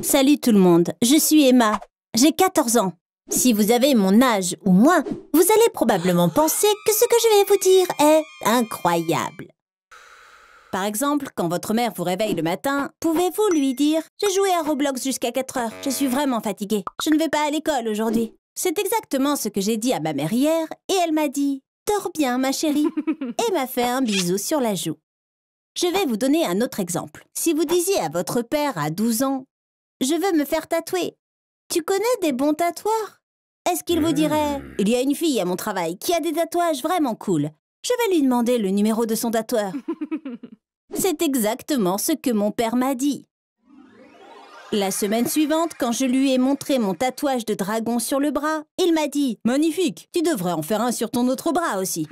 Salut tout le monde, je suis Emma, j'ai 14 ans. Si vous avez mon âge ou moins, vous allez probablement penser que ce que je vais vous dire est incroyable. Par exemple, quand votre mère vous réveille le matin, pouvez-vous lui dire « J'ai joué à Roblox jusqu'à 4 heures, je suis vraiment fatiguée, je ne vais pas à l'école aujourd'hui ». C'est exactement ce que j'ai dit à ma mère hier et elle m'a dit « Dors bien ma chérie » et m'a fait un bisou sur la joue. Je vais vous donner un autre exemple. Si vous disiez à votre père à 12 ans « Je veux me faire tatouer », tu connais des bons tatoueurs? Est-ce qu'il vous dirait « Il y a une fille à mon travail qui a des tatouages vraiment cool. Je vais lui demander le numéro de son tatoueur. » C'est exactement ce que mon père m'a dit. La semaine suivante, quand je lui ai montré mon tatouage de dragon sur le bras, il m'a dit « Magnifique, tu devrais en faire un sur ton autre bras aussi. »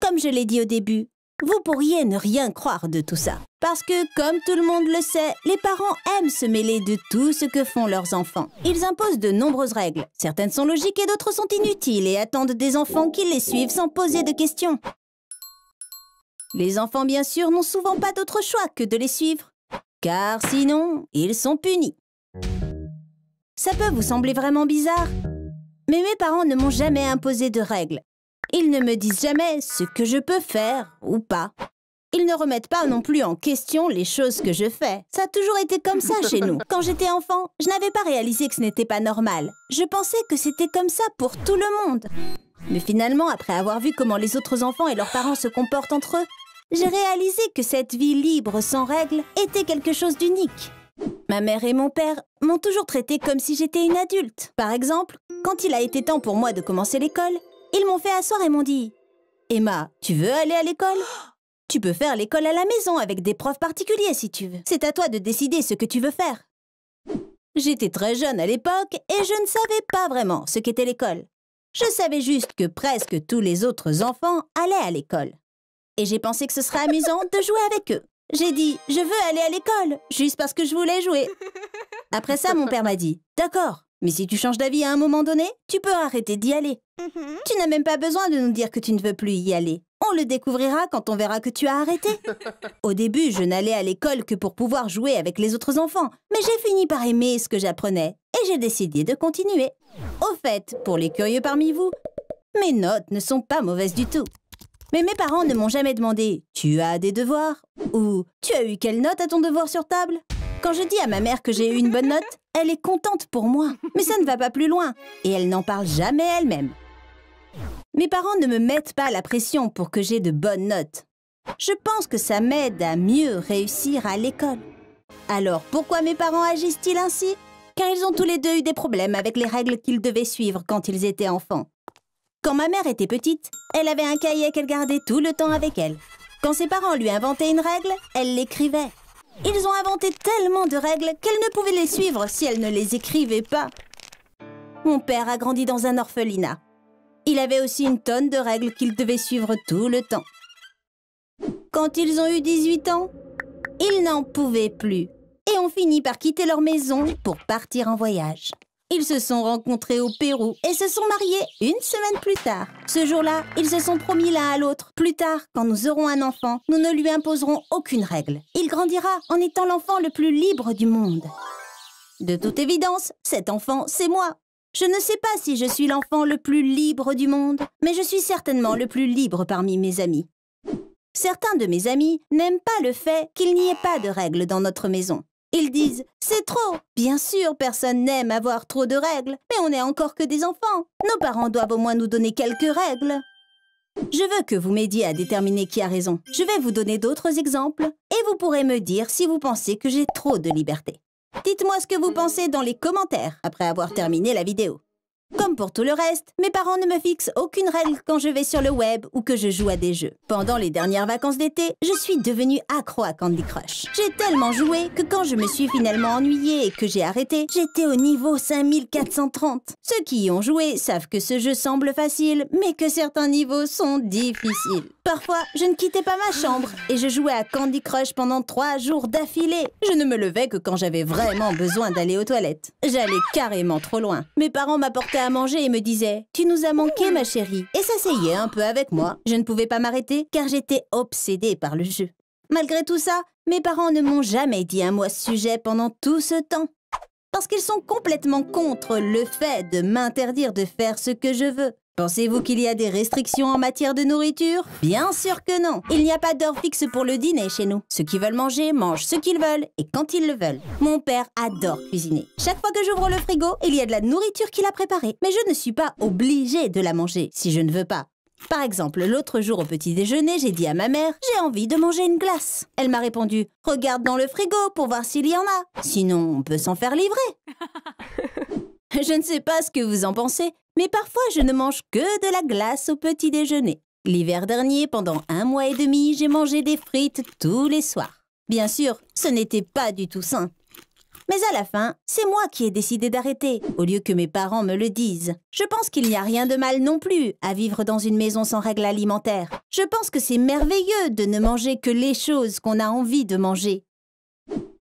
Comme je l'ai dit au début, vous pourriez ne rien croire de tout ça. Parce que, comme tout le monde le sait, les parents aiment se mêler de tout ce que font leurs enfants. Ils imposent de nombreuses règles. Certaines sont logiques et d'autres sont inutiles et attendent des enfants qui les suivent sans poser de questions. Les enfants, bien sûr, n'ont souvent pas d'autre choix que de les suivre. Car sinon, ils sont punis. Ça peut vous sembler vraiment bizarre, mais mes parents ne m'ont jamais imposé de règles. Ils ne me disent jamais ce que je peux faire ou pas. Ils ne remettent pas non plus en question les choses que je fais. Ça a toujours été comme ça chez nous. Quand j'étais enfant, je n'avais pas réalisé que ce n'était pas normal. Je pensais que c'était comme ça pour tout le monde. Mais finalement, après avoir vu comment les autres enfants et leurs parents se comportent entre eux, j'ai réalisé que cette vie libre sans règles était quelque chose d'unique. Ma mère et mon père m'ont toujours traitée comme si j'étais une adulte. Par exemple, quand il a été temps pour moi de commencer l'école, ils m'ont fait asseoir et m'ont dit « Emma, tu veux aller à l'école ? Tu peux faire l'école à la maison avec des profs particuliers si tu veux. C'est à toi de décider ce que tu veux faire. » J'étais très jeune à l'époque et je ne savais pas vraiment ce qu'était l'école. Je savais juste que presque tous les autres enfants allaient à l'école. Et j'ai pensé que ce serait amusant de jouer avec eux. J'ai dit « Je veux aller à l'école » juste parce que je voulais jouer. Après ça, mon père m'a dit « D'accord, mais si tu changes d'avis à un moment donné, tu peux arrêter d'y aller. Tu n'as même pas besoin de nous dire que tu ne veux plus y aller. On le découvrira quand on verra que tu as arrêté. » Au début, je n'allais à l'école que pour pouvoir jouer avec les autres enfants, mais j'ai fini par aimer ce que j'apprenais et j'ai décidé de continuer. Au fait, pour les curieux parmi vous, mes notes ne sont pas mauvaises du tout. Mais mes parents ne m'ont jamais demandé « Tu as des devoirs ?» ou « Tu as eu quelle note à ton devoir sur table ?» Quand je dis à ma mère que j'ai eu une bonne note, elle est contente pour moi. Mais ça ne va pas plus loin et elle n'en parle jamais elle-même. Mes parents ne me mettent pas la pression pour que j'ai de bonnes notes. Je pense que ça m'aide à mieux réussir à l'école. Alors pourquoi mes parents agissent-ils ainsi? Car ils ont tous les deux eu des problèmes avec les règles qu'ils devaient suivre quand ils étaient enfants. Quand ma mère était petite, elle avait un cahier qu'elle gardait tout le temps avec elle. Quand ses parents lui inventaient une règle, elle l'écrivait. Ils ont inventé tellement de règles qu'elle ne pouvait les suivre si elle ne les écrivait pas. Mon père a grandi dans un orphelinat. Il avait aussi une tonne de règles qu'il devait suivre tout le temps. Quand ils ont eu 18 ans, ils n'en pouvaient plus et ont fini par quitter leur maison pour partir en voyage. Ils se sont rencontrés au Pérou et se sont mariés une semaine plus tard. Ce jour-là, ils se sont promis l'un à l'autre. Plus tard, quand nous aurons un enfant, nous ne lui imposerons aucune règle. Il grandira en étant l'enfant le plus libre du monde. De toute évidence, cet enfant, c'est moi. Je ne sais pas si je suis l'enfant le plus libre du monde, mais je suis certainement le plus libre parmi mes amis. Certains de mes amis n'aiment pas le fait qu'il n'y ait pas de règles dans notre maison. Ils disent « C'est trop !» Bien sûr, personne n'aime avoir trop de règles, mais on n'est encore que des enfants. Nos parents doivent au moins nous donner quelques règles. Je veux que vous m'aidiez à déterminer qui a raison. Je vais vous donner d'autres exemples et vous pourrez me dire si vous pensez que j'ai trop de liberté. Dites-moi ce que vous pensez dans les commentaires après avoir terminé la vidéo. Comme pour tout le reste, mes parents ne me fixent aucune règle quand je vais sur le web ou que je joue à des jeux. Pendant les dernières vacances d'été, je suis devenue accro à Candy Crush. J'ai tellement joué que quand je me suis finalement ennuyée et que j'ai arrêté, j'étais au niveau 5430. Ceux qui y ont joué savent que ce jeu semble facile, mais que certains niveaux sont difficiles. Parfois, je ne quittais pas ma chambre et je jouais à Candy Crush pendant 3 jours d'affilée. Je ne me levais que quand j'avais vraiment besoin d'aller aux toilettes. J'allais carrément trop loin. Mes parents m'apportaient à manger et me disaient « Tu nous as manqué, ma chérie » et s'asseyaient un peu avec moi. Je ne pouvais pas m'arrêter car j'étais obsédée par le jeu. Malgré tout ça, Mes parents ne m'ont jamais dit un mot à ce sujet pendant tout ce temps. Parce qu'ils sont complètement contre le fait de m'interdire de faire ce que je veux. Pensez-vous qu'il y a des restrictions en matière de nourriture? Bien sûr que non. Il n'y a pas d'heure fixe pour le dîner chez nous. Ceux qui veulent manger, mangent ce qu'ils veulent et quand ils le veulent. Mon père adore cuisiner. Chaque fois que j'ouvre le frigo, il y a de la nourriture qu'il a préparée. Mais je ne suis pas obligée de la manger si je ne veux pas. Par exemple, l'autre jour au petit déjeuner, j'ai dit à ma mère « J'ai envie de manger une glace ». Elle m'a répondu « Regarde dans le frigo pour voir s'il y en a. Sinon, on peut s'en faire livrer. » Je ne sais pas ce que vous en pensez, mais parfois je ne mange que de la glace au petit déjeuner. L'hiver dernier, pendant 1 mois et demi, j'ai mangé des frites tous les soirs. Bien sûr, ce n'était pas du tout sain. Mais à la fin, c'est moi qui ai décidé d'arrêter, au lieu que mes parents me le disent. Je pense qu'il n'y a rien de mal non plus à vivre dans une maison sans règles alimentaires. Je pense que c'est merveilleux de ne manger que les choses qu'on a envie de manger.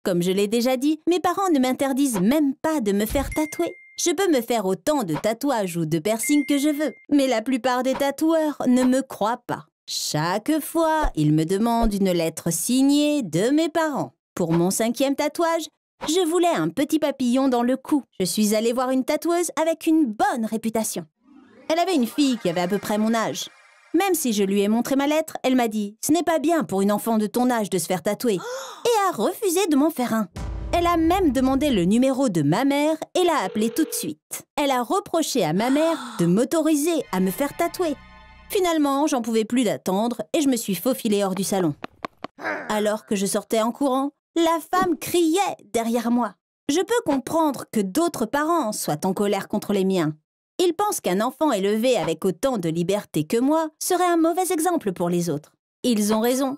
Comme je l'ai déjà dit, mes parents ne m'interdisent même pas de me faire tatouer. Je peux me faire autant de tatouages ou de piercings que je veux, mais la plupart des tatoueurs ne me croient pas. Chaque fois, ils me demandent une lettre signée de mes parents. Pour mon 5e tatouage, je voulais un petit papillon dans le cou. Je suis allée voir une tatoueuse avec une bonne réputation. Elle avait une fille qui avait à peu près mon âge. Même si je lui ai montré ma lettre, elle m'a dit « Ce n'est pas bien pour une enfant de ton âge de se faire tatouer » et a refusé de m'en faire un. Elle a même demandé le numéro de ma mère et l'a appelé tout de suite. Elle a reproché à ma mère de m'autoriser à me faire tatouer. Finalement, j'en pouvais plus d'attendre et je me suis faufilée hors du salon. Alors que je sortais en courant, la femme criait derrière moi. Je peux comprendre que d'autres parents soient en colère contre les miens. Ils pensent qu'un enfant élevé avec autant de liberté que moi serait un mauvais exemple pour les autres. Ils ont raison.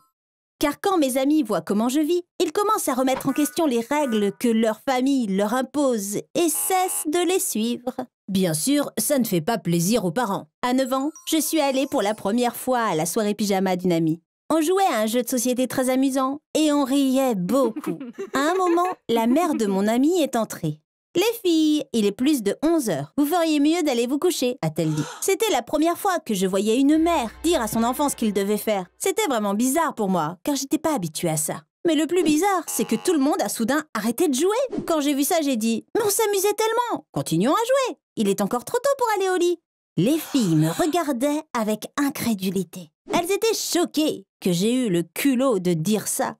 Car quand mes amis voient comment je vis, ils commencent à remettre en question les règles que leur famille leur impose et cessent de les suivre. Bien sûr, ça ne fait pas plaisir aux parents. À 9 ans, je suis allée pour la première fois à la soirée pyjama d'une amie. On jouait à un jeu de société très amusant et on riait beaucoup. À un moment, la mère de mon amie est entrée. « Les filles, il est plus de 11 heures. Vous feriez mieux d'aller vous coucher, a-t-elle dit. C'était la première fois que je voyais une mère dire à son enfant ce qu'il devait faire. C'était vraiment bizarre pour moi, car j'étais pas habituée à ça. Mais le plus bizarre, c'est que tout le monde a soudain arrêté de jouer. Quand j'ai vu ça, j'ai dit « Mais on s'amusait tellement. Continuons à jouer. Il est encore trop tôt pour aller au lit. » Les filles me regardaient avec incrédulité. Elles étaient choquées que j'ai eu le culot de dire ça.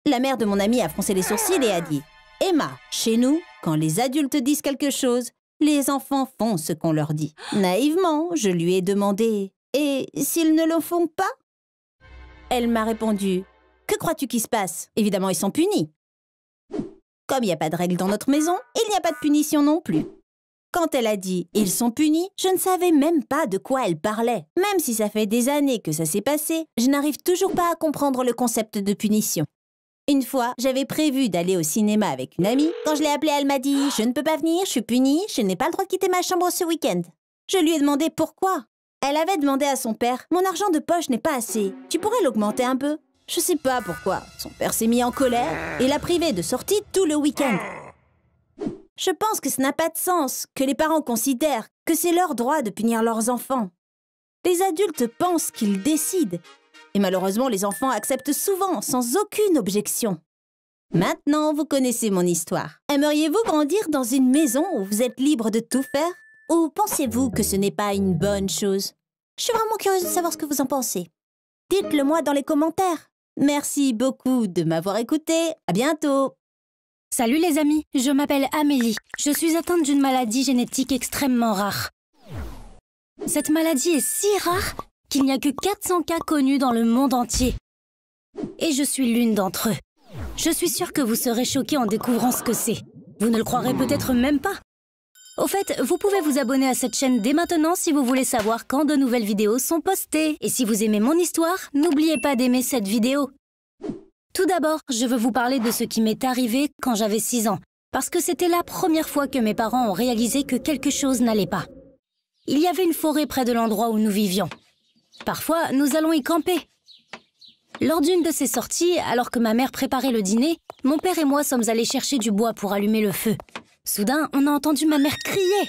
La mère de mon amie a froncé les sourcils et a dit « Emma, chez nous, quand les adultes disent quelque chose, les enfants font ce qu'on leur dit. » Naïvement, je lui ai demandé « Et s'ils ne le font pas ?» Elle m'a répondu « Que crois-tu qui se passe? Évidemment, ils sont punis. » Comme il n'y a pas de règle dans notre maison, il n'y a pas de punition non plus. Quand elle a dit « Ils sont punis », je ne savais même pas de quoi elle parlait. Même si ça fait des années que ça s'est passé, je n'arrive toujours pas à comprendre le concept de punition. Une fois, j'avais prévu d'aller au cinéma avec une amie. Quand je l'ai appelée, elle m'a dit « Je ne peux pas venir, je suis punie, je n'ai pas le droit de quitter ma chambre ce week-end. » Je lui ai demandé pourquoi. Elle avait demandé à son père « Mon argent de poche n'est pas assez, tu pourrais l'augmenter un peu ?» Je sais pas pourquoi. Son père s'est mis en colère et l'a privée de sortie tout le week-end. Je pense que ça n'a pas de sens que les parents considèrent que c'est leur droit de punir leurs enfants. Les adultes pensent qu'ils décident. Et malheureusement, les enfants acceptent souvent, sans aucune objection. Maintenant, vous connaissez mon histoire. Aimeriez-vous grandir dans une maison où vous êtes libre de tout faire? Ou pensez-vous que ce n'est pas une bonne chose? Je suis vraiment curieuse de savoir ce que vous en pensez. Dites-le moi dans les commentaires. Merci beaucoup de m'avoir écouté. À bientôt. Salut les amis, je m'appelle Amélie. Je suis atteinte d'une maladie génétique extrêmement rare. Cette maladie est si rare qu'il n'y a que 400 cas connus dans le monde entier. Et je suis l'une d'entre eux. Je suis sûre que vous serez choqués en découvrant ce que c'est. Vous ne le croirez peut-être même pas. Au fait, vous pouvez vous abonner à cette chaîne dès maintenant si vous voulez savoir quand de nouvelles vidéos sont postées. Et si vous aimez mon histoire, n'oubliez pas d'aimer cette vidéo. Tout d'abord, je veux vous parler de ce qui m'est arrivé quand j'avais 6 ans, parce que c'était la première fois que mes parents ont réalisé que quelque chose n'allait pas. Il y avait une forêt près de l'endroit où nous vivions. Parfois, nous allons y camper. Lors d'une de ces sorties, alors que ma mère préparait le dîner, mon père et moi sommes allés chercher du bois pour allumer le feu. Soudain, on a entendu ma mère crier.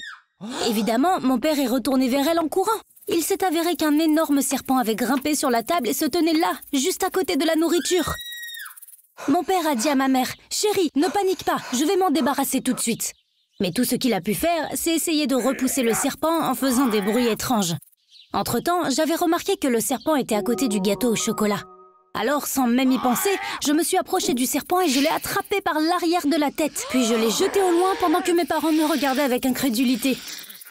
Évidemment, mon père est retourné vers elle en courant. Il s'est avéré qu'un énorme serpent avait grimpé sur la table et se tenait là, juste à côté de la nourriture. Mon père a dit à ma mère, « Chérie, ne panique pas, je vais m'en débarrasser tout de suite. » Mais tout ce qu'il a pu faire, c'est essayer de repousser le serpent en faisant des bruits étranges. Entre-temps, j'avais remarqué que le serpent était à côté du gâteau au chocolat. Alors, sans même y penser, je me suis approchée du serpent et je l'ai attrapé par l'arrière de la tête. Puis je l'ai jeté au loin pendant que mes parents me regardaient avec incrédulité.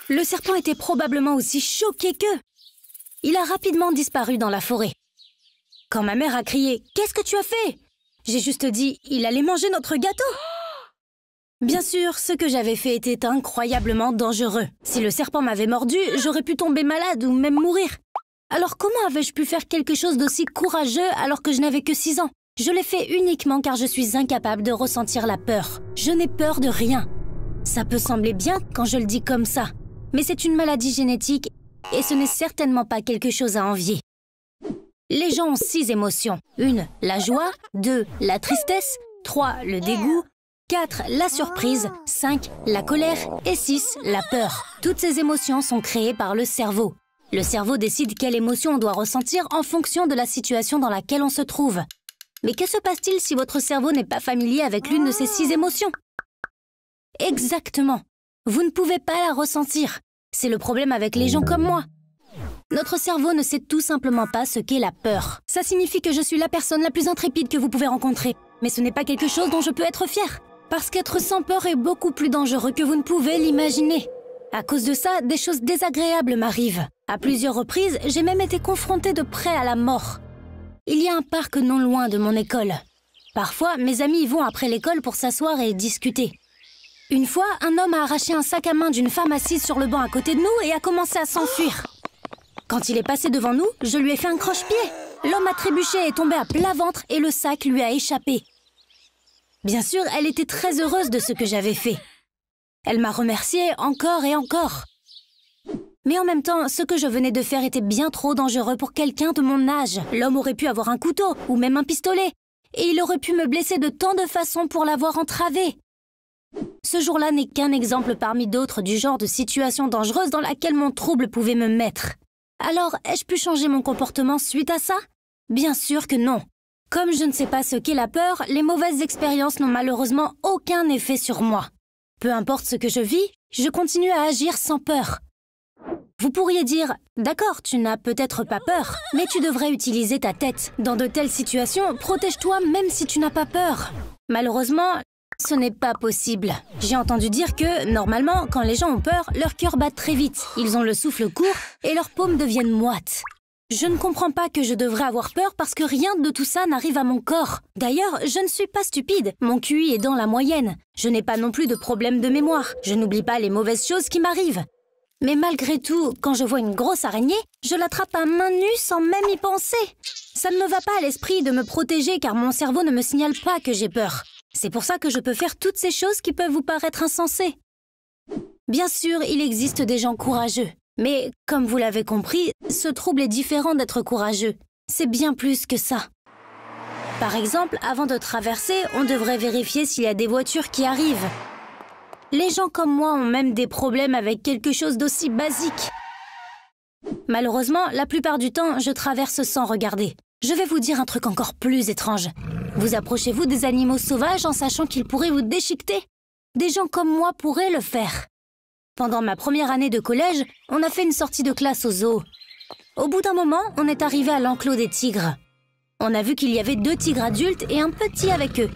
Le serpent était probablement aussi choqué qu'eux. Il a rapidement disparu dans la forêt. Quand ma mère a crié « Qu'est-ce que tu as fait ?» J'ai juste dit « Il allait manger notre gâteau !» Bien sûr, ce que j'avais fait était incroyablement dangereux. Si le serpent m'avait mordu, j'aurais pu tomber malade ou même mourir. Alors comment avais-je pu faire quelque chose d'aussi courageux alors que je n'avais que 6 ans? Je l'ai fait uniquement car je suis incapable de ressentir la peur. Je n'ai peur de rien. Ça peut sembler bien quand je le dis comme ça, mais c'est une maladie génétique et ce n'est certainement pas quelque chose à envier. Les gens ont 6 émotions. 1, la joie. 2, la tristesse. 3, le dégoût. 4, la surprise. 5, la colère. Et 6, la peur. Toutes ces émotions sont créées par le cerveau. Le cerveau décide quelle émotion on doit ressentir en fonction de la situation dans laquelle on se trouve. Mais que se passe-t-il si votre cerveau n'est pas familier avec l'une de ces 6 émotions? Exactement. Vous ne pouvez pas la ressentir. C'est le problème avec les gens comme moi. Notre cerveau ne sait tout simplement pas ce qu'est la peur. Ça signifie que je suis la personne la plus intrépide que vous pouvez rencontrer. Mais ce n'est pas quelque chose dont je peux être fière. Parce qu'être sans peur est beaucoup plus dangereux que vous ne pouvez l'imaginer. À cause de ça, des choses désagréables m'arrivent. À plusieurs reprises, j'ai même été confrontée de près à la mort. Il y a un parc non loin de mon école. Parfois, mes amis y vont après l'école pour s'asseoir et discuter. Une fois, un homme a arraché un sac à main d'une femme assise sur le banc à côté de nous et a commencé à s'enfuir. Quand il est passé devant nous, je lui ai fait un croche-pied. L'homme a trébuché et est tombé à plat ventre et le sac lui a échappé. Bien sûr, elle était très heureuse de ce que j'avais fait. Elle m'a remercié encore et encore. Mais en même temps, ce que je venais de faire était bien trop dangereux pour quelqu'un de mon âge. L'homme aurait pu avoir un couteau ou même un pistolet. Et il aurait pu me blesser de tant de façons pour l'avoir entravé. Ce jour-là n'est qu'un exemple parmi d'autres du genre de situation dangereuse dans laquelle mon trouble pouvait me mettre. Alors, ai-je pu changer mon comportement suite à ça? Bien sûr que non. Comme je ne sais pas ce qu'est la peur, les mauvaises expériences n'ont malheureusement aucun effet sur moi. Peu importe ce que je vis, je continue à agir sans peur. Vous pourriez dire, d'accord, tu n'as peut-être pas peur, mais tu devrais utiliser ta tête. Dans de telles situations, protège-toi même si tu n'as pas peur. Malheureusement, ce n'est pas possible. J'ai entendu dire que, normalement, quand les gens ont peur, leur cœur bat très vite. Ils ont le souffle court et leurs paumes deviennent moites. Je ne comprends pas que je devrais avoir peur parce que rien de tout ça n'arrive à mon corps. D'ailleurs, je ne suis pas stupide. Mon QI est dans la moyenne. Je n'ai pas non plus de problème de mémoire. Je n'oublie pas les mauvaises choses qui m'arrivent. Mais malgré tout, quand je vois une grosse araignée, je l'attrape à main nue sans même y penser. Ça ne me va pas à l'esprit de me protéger car mon cerveau ne me signale pas que j'ai peur. C'est pour ça que je peux faire toutes ces choses qui peuvent vous paraître insensées. Bien sûr, il existe des gens courageux. Mais, comme vous l'avez compris, ce trouble est différent d'être courageux. C'est bien plus que ça. Par exemple, avant de traverser, on devrait vérifier s'il y a des voitures qui arrivent. Les gens comme moi ont même des problèmes avec quelque chose d'aussi basique. Malheureusement, la plupart du temps, je traverse sans regarder. Je vais vous dire un truc encore plus étrange. Vous approchez-vous des animaux sauvages en sachant qu'ils pourraient vous déchiqueter? Des gens comme moi pourraient le faire. Pendant ma première année de collège, on a fait une sortie de classe au zoo. Au bout d'un moment, on est arrivé à l'enclos des tigres. On a vu qu'il y avait 2 tigres adultes et un petit avec eux.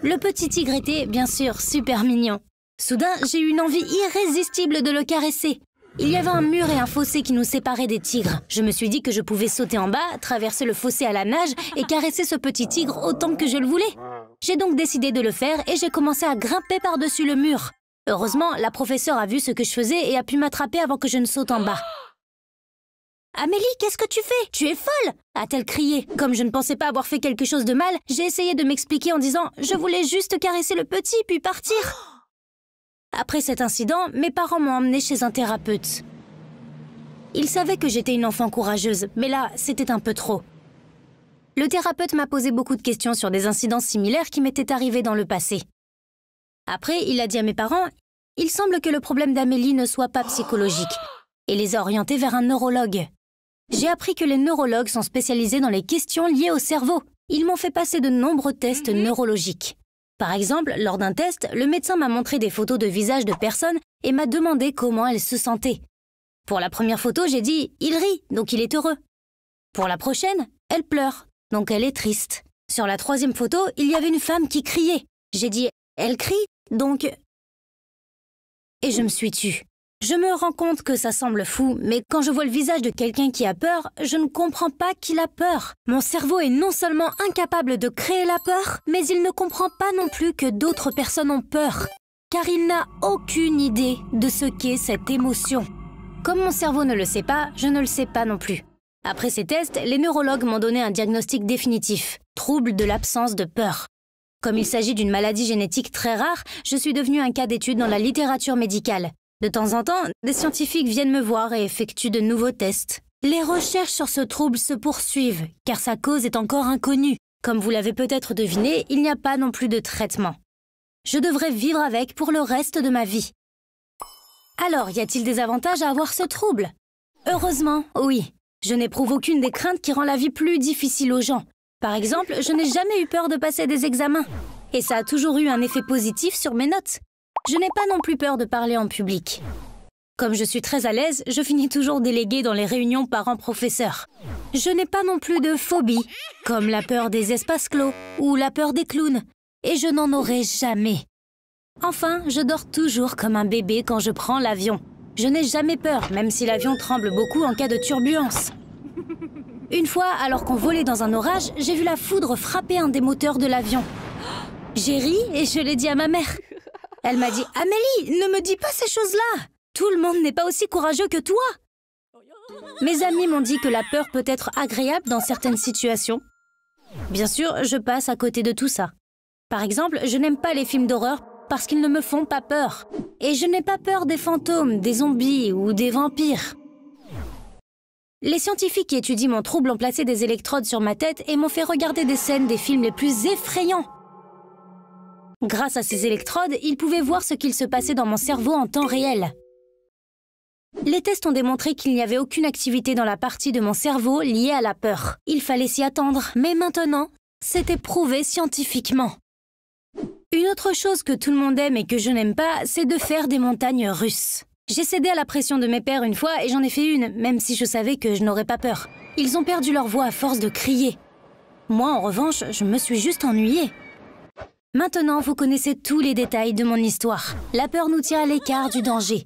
Le petit tigre était, bien sûr, super mignon. Soudain, j'ai eu une envie irrésistible de le caresser. Il y avait un mur et un fossé qui nous séparaient des tigres. Je me suis dit que je pouvais sauter en bas, traverser le fossé à la nage et caresser ce petit tigre autant que je le voulais. J'ai donc décidé de le faire et j'ai commencé à grimper par-dessus le mur. Heureusement, la professeure a vu ce que je faisais et a pu m'attraper avant que je ne saute en bas. « Amélie, qu'est-ce que tu fais? Tu es folle !» a-t-elle crié. Comme je ne pensais pas avoir fait quelque chose de mal, j'ai essayé de m'expliquer en disant « Je voulais juste caresser le petit, puis partir !» Après cet incident, mes parents m'ont emmenée chez un thérapeute. Ils savaient que j'étais une enfant courageuse, mais là, c'était un peu trop. Le thérapeute m'a posé beaucoup de questions sur des incidents similaires qui m'étaient arrivés dans le passé. Après, il a dit à mes parents, « Il semble que le problème d'Amélie ne soit pas psychologique. » Et les a orientés vers un neurologue. J'ai appris que les neurologues sont spécialisés dans les questions liées au cerveau. Ils m'ont fait passer de nombreux tests neurologiques. Par exemple, lors d'un test, le médecin m'a montré des photos de visages de personnes et m'a demandé comment elles se sentaient. Pour la première photo, j'ai dit « il rit, donc il est heureux ». Pour la prochaine, elle pleure, donc elle est triste. Sur la troisième photo, il y avait une femme qui criait. J'ai dit « elle crie, donc… » Et je me suis tue. Je me rends compte que ça semble fou, mais quand je vois le visage de quelqu'un qui a peur, je ne comprends pas qu'il a peur. Mon cerveau est non seulement incapable de créer la peur, mais il ne comprend pas non plus que d'autres personnes ont peur, car il n'a aucune idée de ce qu'est cette émotion. Comme mon cerveau ne le sait pas, je ne le sais pas non plus. Après ces tests, les neurologues m'ont donné un diagnostic définitif, trouble de l'absence de peur. Comme il s'agit d'une maladie génétique très rare, je suis devenue un cas d'étude dans la littérature médicale. De temps en temps, des scientifiques viennent me voir et effectuent de nouveaux tests. Les recherches sur ce trouble se poursuivent, car sa cause est encore inconnue. Comme vous l'avez peut-être deviné, il n'y a pas non plus de traitement. Je devrais vivre avec pour le reste de ma vie. Alors, y a-t-il des avantages à avoir ce trouble? Heureusement, oui. Je n'éprouve aucune des craintes qui rend la vie plus difficile aux gens. Par exemple, je n'ai jamais eu peur de passer des examens. Et ça a toujours eu un effet positif sur mes notes. Je n'ai pas non plus peur de parler en public. Comme je suis très à l'aise, je finis toujours déléguée dans les réunions parents-professeurs. Je n'ai pas non plus de phobie, comme la peur des espaces clos ou la peur des clowns. Et je n'en aurai jamais. Enfin, je dors toujours comme un bébé quand je prends l'avion. Je n'ai jamais peur, même si l'avion tremble beaucoup en cas de turbulence. Une fois, alors qu'on volait dans un orage, j'ai vu la foudre frapper un des moteurs de l'avion. J'ai ri et je l'ai dit à ma mère. Elle m'a dit « Amélie, ne me dis pas ces choses-là! Tout le monde n'est pas aussi courageux que toi !» Mes amis m'ont dit que la peur peut être agréable dans certaines situations. Bien sûr, je passe à côté de tout ça. Par exemple, je n'aime pas les films d'horreur parce qu'ils ne me font pas peur. Et je n'ai pas peur des fantômes, des zombies ou des vampires. Les scientifiques qui étudient mon trouble ont placé des électrodes sur ma tête et m'ont fait regarder des scènes des films les plus effrayants. Grâce à ces électrodes, ils pouvaient voir ce qu'il se passait dans mon cerveau en temps réel. Les tests ont démontré qu'il n'y avait aucune activité dans la partie de mon cerveau liée à la peur. Il fallait s'y attendre, mais maintenant, c'était prouvé scientifiquement. Une autre chose que tout le monde aime et que je n'aime pas, c'est de faire des montagnes russes. J'ai cédé à la pression de mes pères une fois et j'en ai fait une, même si je savais que je n'aurais pas peur. Ils ont perdu leur voix à force de crier. Moi, en revanche, je me suis juste ennuyée. Maintenant, vous connaissez tous les détails de mon histoire. La peur nous tient à l'écart du danger.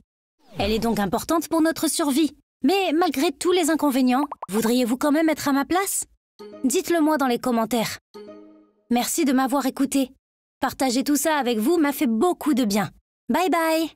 Elle est donc importante pour notre survie. Mais malgré tous les inconvénients, voudriez-vous quand même être à ma place? Dites-le moi dans les commentaires. Merci de m'avoir écouté. Partager tout ça avec vous m'a fait beaucoup de bien. Bye bye!